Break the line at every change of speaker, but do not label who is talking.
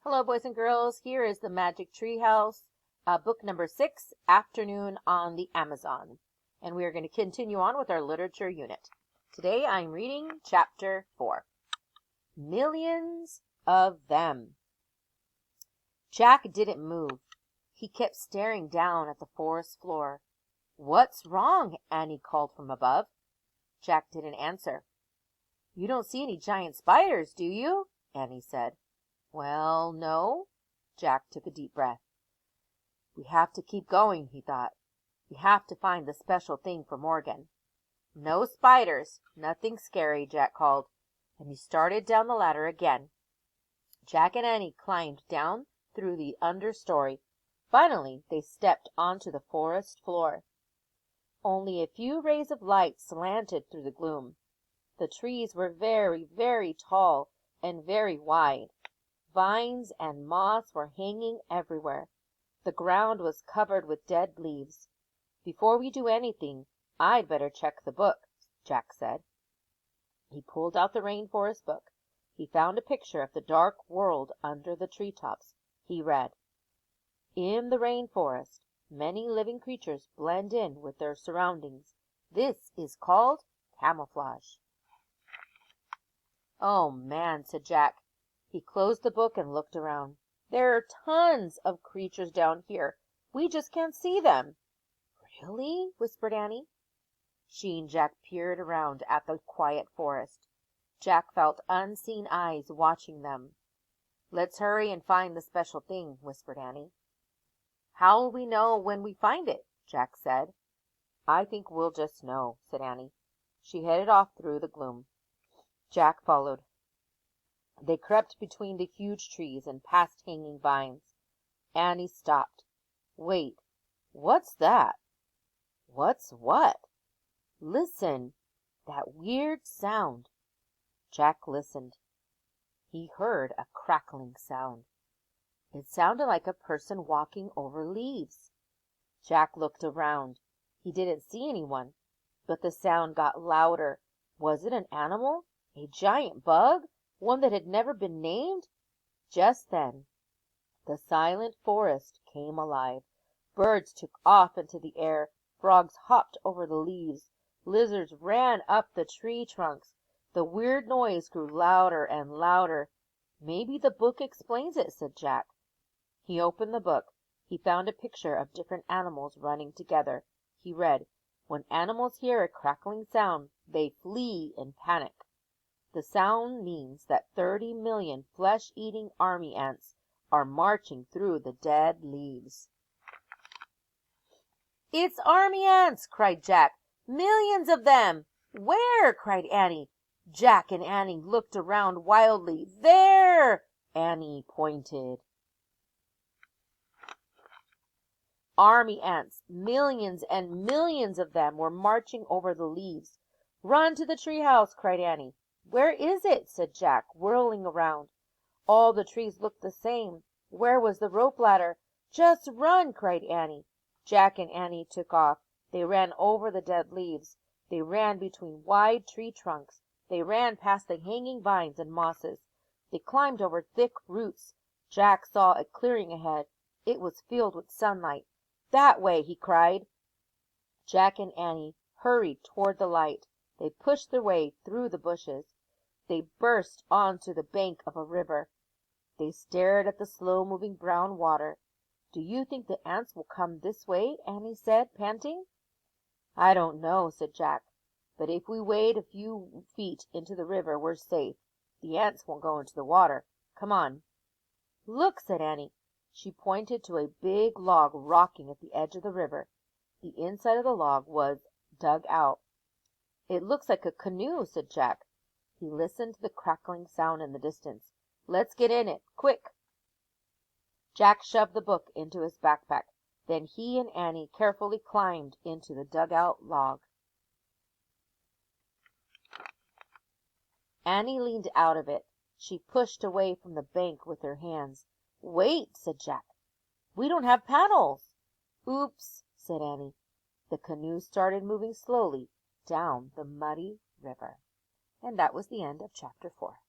Hello, boys and girls. Here is the Magic Tree House, book number 6, Afternoon on the Amazon. And we are going to continue on with our literature unit. Today I'm reading chapter 4. Millions of them. Jack didn't move. He kept staring down at the forest floor. "What's wrong?" Annie called from above. Jack didn't answer. "You don't see any giant spiders, do you?" Annie said. "Well, no." Jack took a deep breath. "We have to keep going," he thought. "We have to find the special thing for Morgan." "No spiders. Nothing scary," Jack called, and he started down the ladder again. Jack and Annie climbed down through the understory. Finally, they stepped onto the forest floor. Only a few rays of light slanted through the gloom. The trees were very, very tall and very wide. Vines and moss were hanging everywhere. The ground was covered with dead leaves. "Before we do anything, I'd better check the book," Jack said. He pulled out the rainforest book. He found a picture of the dark world under the treetops. He read, "In the rainforest, many living creatures blend in with their surroundings. This is called camouflage." "Oh, man," said Jack. He closed the book and looked around. "There are tons of creatures down here. We just can't see them." "Really?" whispered Annie. She and Jack peered around at the quiet forest. Jack felt unseen eyes watching them. "Let's hurry and find the special thing," whispered Annie. "How'll we know when we find it?" Jack said. "I think we'll just know," said Annie. She headed off through the gloom. Jack followed. They crept between the huge trees and past hanging vines. Annie stopped. "Wait, what's that?" "What's what?" "Listen, that weird sound." Jack listened. He heard a crackling sound. It sounded like a person walking over leaves. Jack looked around. He didn't see anyone, but the sound got louder. Was it an animal? A giant bug? One that had never been named? Just then, the silent forest came alive. Birds took off into the air. Frogs hopped over the leaves. Lizards ran up the tree trunks. The weird noise grew louder and louder. "Maybe the book explains it," said Jack. He opened the book. He found a picture of different animals running together. He read, "When animals hear a crackling sound, they flee in panic. The sound means that 30 million flesh-eating army ants are marching through the dead leaves." "It's army ants!" cried Jack. "Millions of them!" "Where?" cried Annie. Jack and Annie looked around wildly. "There!" Annie pointed. Army ants, millions and millions of them, were marching over the leaves. "Run to the tree house!" cried Annie. "Where is it?" said Jack, whirling around. All the trees looked the same. Where was the rope ladder? "Just run!" cried Annie. Jack and Annie took off. They ran over the dead leaves. They ran between wide tree trunks. They ran past the hanging vines and mosses. They climbed over thick roots. Jack saw a clearing ahead. It was filled with sunlight. "That way!" he cried. Jack and Annie hurried toward the light. They pushed their way through the bushes. They burst onto the bank of a river. They stared at the slow-moving brown water. "Do you think the ants will come this way?" Annie said, panting. "I don't know," said Jack. "But if we wade a few feet into the river, we're safe. The ants won't go into the water. Come on." "Look!" said Annie. She pointed to a big log rocking at the edge of the river. The inside of the log was dug out. "It looks like a canoe," said Jack. He listened to the crackling sound in the distance. "Let's get in it, quick!" Jack shoved the book into his backpack. Then he and Annie carefully climbed into the dug-out log. Annie leaned out of it. She pushed away from the bank with her hands. "Wait!" said Jack. "We don't have paddles." "Oops!" said Annie. The canoe started moving slowly down the muddy river. And that was the end of chapter 4.